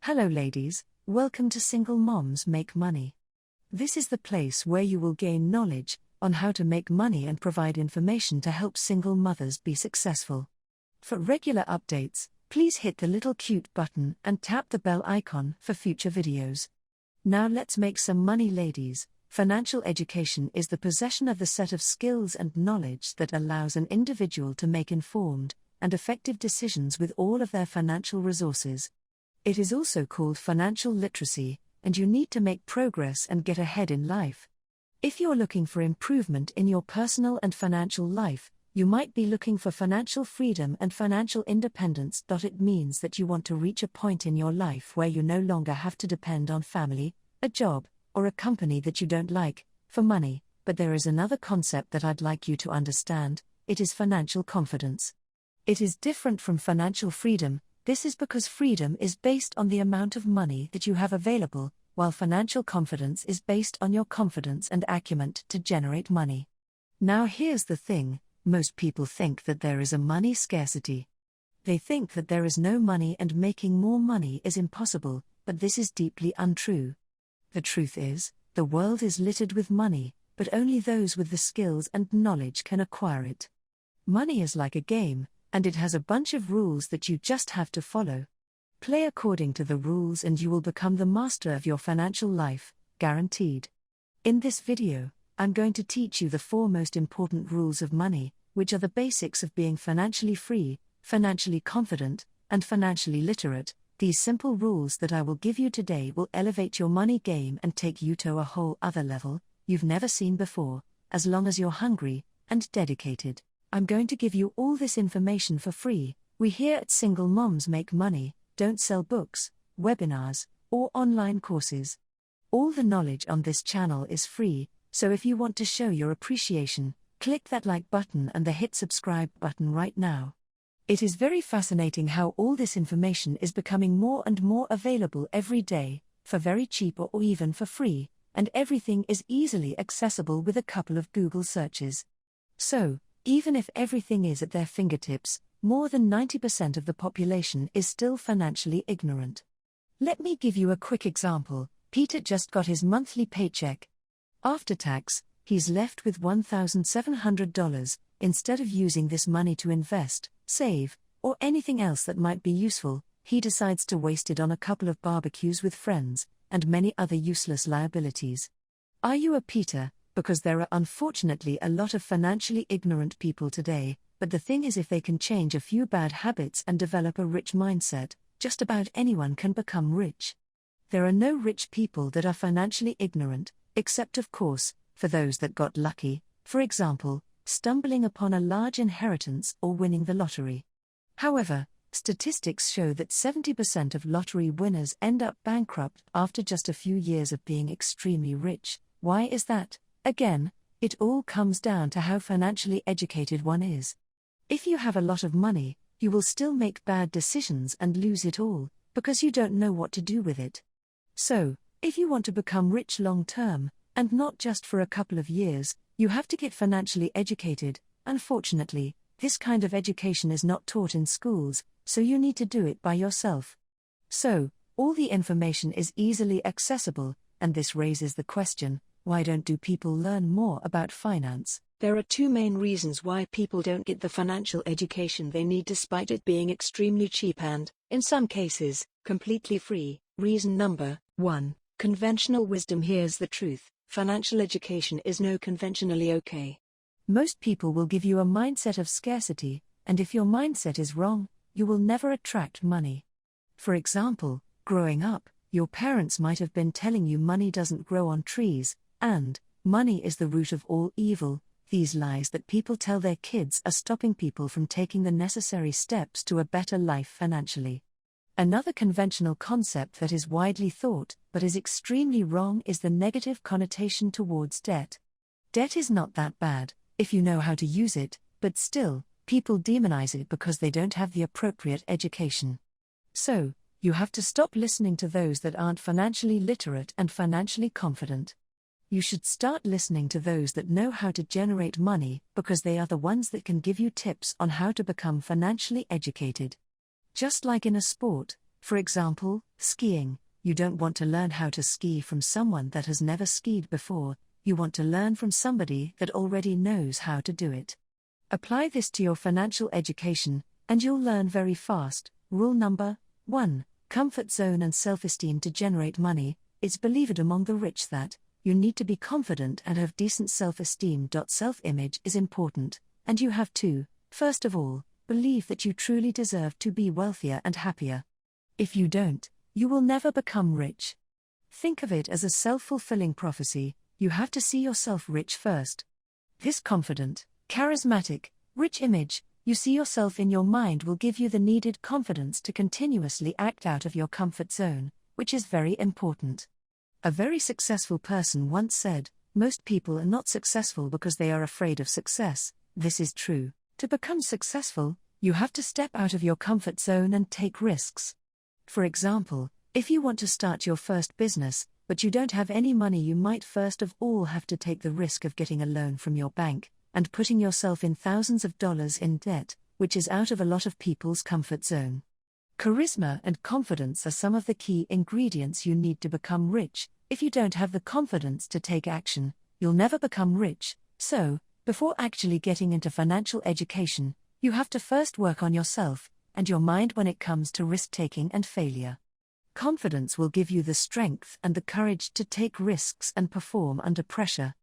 Hello ladies, welcome to Single Moms Make Money. This is the place where you will gain knowledge on how to make money and provide information to help single mothers be successful. For regular updates, please hit the little cute button and tap the bell icon for future videos. Now let's make some money, ladies. Financial education is the possession of the set of skills and knowledge that allows an individual to make informed and effective decisions with all of their financial resources. It is also called financial literacy, and you need to make progress and get ahead in life. If you're looking for improvement in your personal and financial life, you might be looking for financial freedom and financial independence. It means that you want to reach a point in your life where you no longer have to depend on family, a job, or a company that you don't like, for money. But there is another concept that I'd like you to understand. It is financial confidence. It is different from financial freedom. This is because freedom is based on the amount of money that you have available, while financial confidence is based on your confidence and acumen to generate money. Now here's the thing, most people think that there is a money scarcity. They think that there is no money and making more money is impossible, but this is deeply untrue. The truth is, the world is littered with money, but only those with the skills and knowledge can acquire it. Money is like a game, and it has a bunch of rules that you just have to follow. Play according to the rules and you will become the master of your financial life, guaranteed. In this video, I'm going to teach you the 4 most important rules of money, which are the basics of being financially free, financially confident, and financially literate. These simple rules that I will give you today will elevate your money game and take you to a whole other level you've never seen before, as long as you're hungry and dedicated. I'm going to give you all this information for free. We here at Single Moms Make Money don't sell books, webinars, or online courses. All the knowledge on this channel is free, so if you want to show your appreciation, click that like button and the hit subscribe button right now. It is very fascinating how all this information is becoming more and more available every day, for very cheap or even for free, and everything is easily accessible with a couple of Google searches. So, even if everything is at their fingertips, more than 90% of the population is still financially ignorant. Let me give you a quick example. Peter just got his monthly paycheck. After tax, he's left with $1,700. Instead of using this money to invest, save, or anything else that might be useful, he decides to waste it on a couple of barbecues with friends, and many other useless liabilities. Are you a Peter? Because there are unfortunately a lot of financially ignorant people today, but the thing is, if they can change a few bad habits and develop a rich mindset, just about anyone can become rich. There are no rich people that are financially ignorant, except of course, for those that got lucky, for example, stumbling upon a large inheritance or winning the lottery. However, statistics show that 70% of lottery winners end up bankrupt after just a few years of being extremely rich. Why is that? Again, it all comes down to how financially educated one is. If you have a lot of money, you will still make bad decisions and lose it all, because you don't know what to do with it. So, if you want to become rich long term, and not just for a couple of years, you have to get financially educated. Unfortunately, this kind of education is not taught in schools, so you need to do it by yourself. So, all the information is easily accessible, and this raises the question, why don't people learn more about finance? There are 2 main reasons why people don't get the financial education they need, despite it being extremely cheap and, in some cases, completely free. Reason number 1, conventional wisdom. Here's the truth. Financial education is no conventionally okay. Most people will give you a mindset of scarcity, and if your mindset is wrong, you will never attract money. For example, growing up, your parents might have been telling you money doesn't grow on trees, and money is the root of all evil. These lies that people tell their kids are stopping people from taking the necessary steps to a better life financially. Another conventional concept that is widely thought, but is extremely wrong, is the negative connotation towards debt. Debt is not that bad, if you know how to use it, but still, people demonize it because they don't have the appropriate education. So, you have to stop listening to those that aren't financially literate and financially confident. You should start listening to those that know how to generate money, because they are the ones that can give you tips on how to become financially educated. Just like in a sport, For example, skiing. You don't want to learn how to ski from someone that has never skied before, you want to learn from somebody that already knows how to do it. Apply this to your financial education, and you'll learn very fast. Rule number 1. Comfort zone and self-esteem to generate money. It's believed among the rich that you need to be confident and have decent self-esteem. Self-image is important, and you have to, first of all, believe that you truly deserve to be wealthier and happier. If you don't, you will never become rich. Think of it as a self-fulfilling prophecy. You have to see yourself rich first. This confident, charismatic, rich image you see yourself in your mind will give you the needed confidence to continuously act out of your comfort zone, which is very important. A very successful person once said, "Most people are not successful because they are afraid of success." This is true. To become successful, you have to step out of your comfort zone and take risks. For example, if you want to start your first business, but you don't have any money, you might first of all have to take the risk of getting a loan from your bank, and putting yourself in thousands of dollars in debt, which is out of a lot of people's comfort zone. Charisma and confidence are some of the key ingredients you need to become rich. If you don't have the confidence to take action, you'll never become rich. So, before actually getting into financial education, you have to first work on yourself and your mind when it comes to risk-taking and failure. Confidence will give you the strength and the courage to take risks and perform under pressure.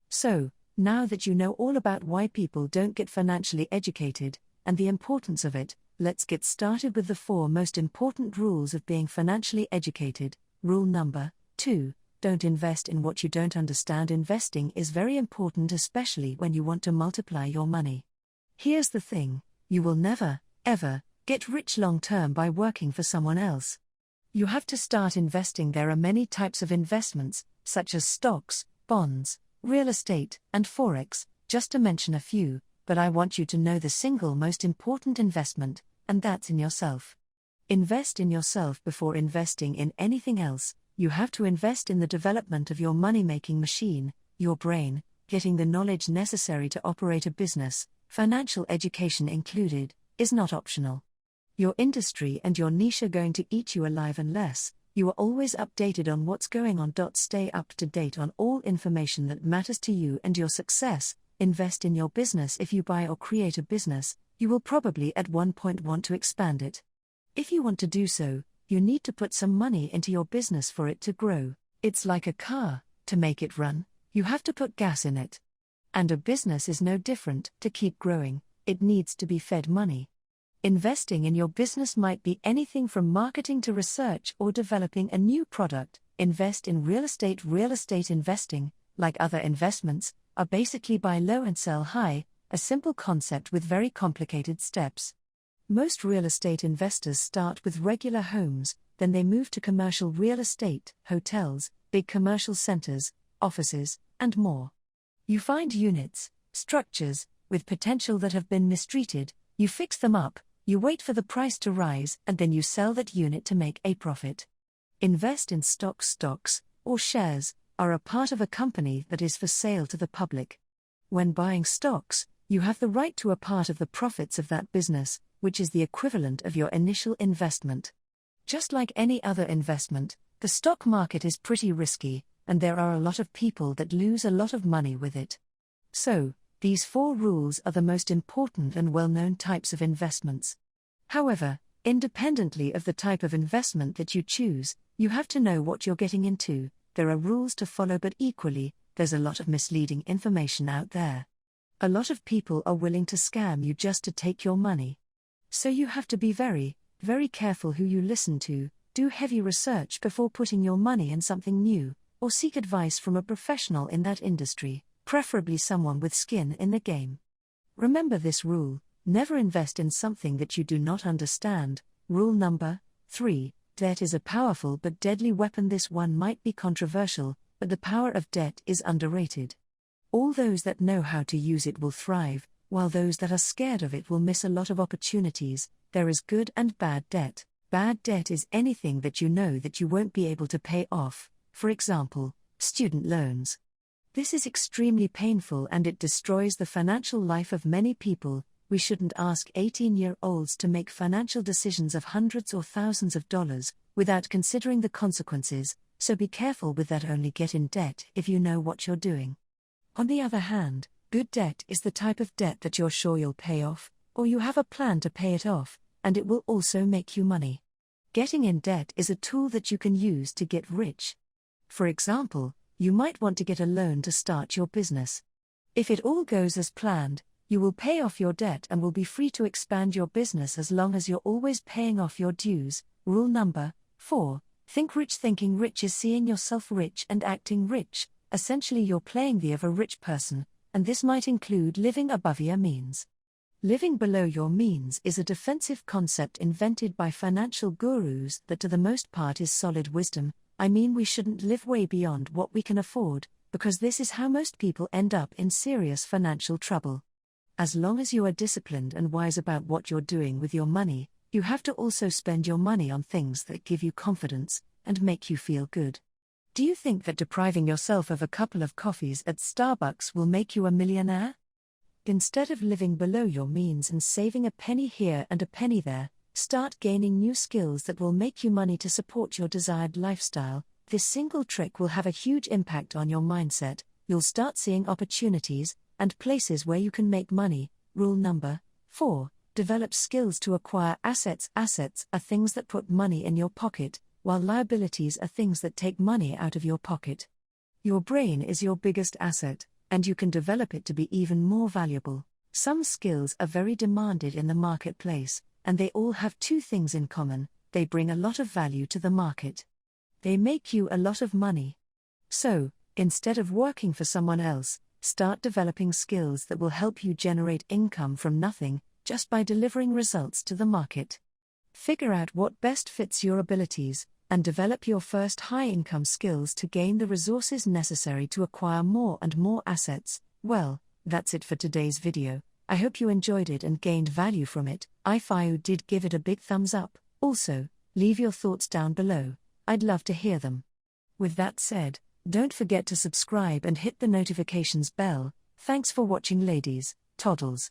So, now that you know all about why people don't get financially educated, and the importance of it, let's get started with the 4 most important rules of being financially educated. Rule number 2. Don't invest in what you don't understand. Investing is very important, especially when you want to multiply your money. Here's the thing, you will never, ever, get rich long-term by working for someone else. You have to start investing. There are many types of investments, such as stocks, bonds, real estate, and forex, just to mention a few, but I want you to know the single most important investment, and that's in yourself. Invest in yourself before investing in anything else. You have to invest in the development of your money-making machine, your brain, getting the knowledge necessary to operate a business, financial education included, is not optional. Your industry and your niche are going to eat you alive unless you are always updated on what's going on. Stay up to date on all information that matters to you and your success. Invest in your business. If you buy or create a business, you will probably at one point want to expand it. If you want to do so, you need to put some money into your business for it to grow. It's like a car, to make it run, you have to put gas in it. And a business is no different. To keep growing, it needs to be fed money. Investing in your business might be anything from marketing to research or developing a new product. Invest in real estate. Real estate investing, like other investments, are basically buy low and sell high, a simple concept with very complicated steps. Most real estate investors start with regular homes, then they move to commercial real estate, hotels, big commercial centers, offices, and more. You find units, structures, with potential that have been mistreated, you fix them up, you wait for the price to rise, and then you sell that unit to make a profit. Invest in stocks. Stocks, or shares, are a part of a company that is for sale to the public. When buying stocks, you have the right to a part of the profits of that business, which is the equivalent of your initial investment. Just like any other investment, the stock market is pretty risky, and there are a lot of people that lose a lot of money with it. So, these 4 rules are the most important and well-known types of investments. However, independently of the type of investment that you choose, you have to know what you're getting into. There are rules to follow, but equally, there's a lot of misleading information out there. A lot of people are willing to scam you just to take your money. So you have to be very, very careful who you listen to, do heavy research before putting your money in something new, or seek advice from a professional in that industry, preferably someone with skin in the game. Remember this rule, never invest in something that you do not understand. Rule number 3, debt is a powerful but deadly weapon. This one might be controversial, but the power of debt is underrated. All those that know how to use it will thrive, while those that are scared of it will miss a lot of opportunities. There is good and bad debt. Bad debt is anything that you know that you won't be able to pay off, for example, student loans. This is extremely painful and it destroys the financial life of many people. We shouldn't ask 18-year-olds to make financial decisions of hundreds or thousands of dollars without considering the consequences, so be careful with that. Only get in debt if you know what you're doing. On the other hand, good debt is the type of debt that you're sure you'll pay off, or you have a plan to pay it off, and it will also make you money. Getting in debt is a tool that you can use to get rich. For example, you might want to get a loan to start your business. If it all goes as planned, you will pay off your debt and will be free to expand your business as long as you're always paying off your dues. Rule number 4. Think rich. Thinking rich is seeing yourself rich and acting rich. Essentially, you're playing the of a rich person, and this might include living above your means. Living below your means is a defensive concept invented by financial gurus that to the most part is solid wisdom. I mean, we shouldn't live way beyond what we can afford, because this is how most people end up in serious financial trouble. As long as you are disciplined and wise about what you're doing with your money, you have to also spend your money on things that give you confidence and make you feel good. Do you think that depriving yourself of a couple of coffees at Starbucks will make you a millionaire? Instead of living below your means and saving a penny here and a penny there, start gaining new skills that will make you money to support your desired lifestyle. This single trick will have a huge impact on your mindset. You'll start seeing opportunities and places where you can make money. Rule number 4. Develop skills to acquire assets. Assets are things that put money in your pocket, while liabilities are things that take money out of your pocket. Your brain is your biggest asset, and you can develop it to be even more valuable. Some skills are very demanded in the marketplace, and they all have two things in common: they bring a lot of value to the market. They make you a lot of money. So, instead of working for someone else, start developing skills that will help you generate income from nothing, just by delivering results to the market. Figure out what best fits your abilities, and develop your first high-income skills to gain the resources necessary to acquire more and more assets. Well, that's it for today's video. I hope you enjoyed it and gained value from it. If you did, give it a big thumbs up. Also, leave your thoughts down below. I'd love to hear them. With that said, don't forget to subscribe and hit the notifications bell. Thanks for watching, ladies, toddles.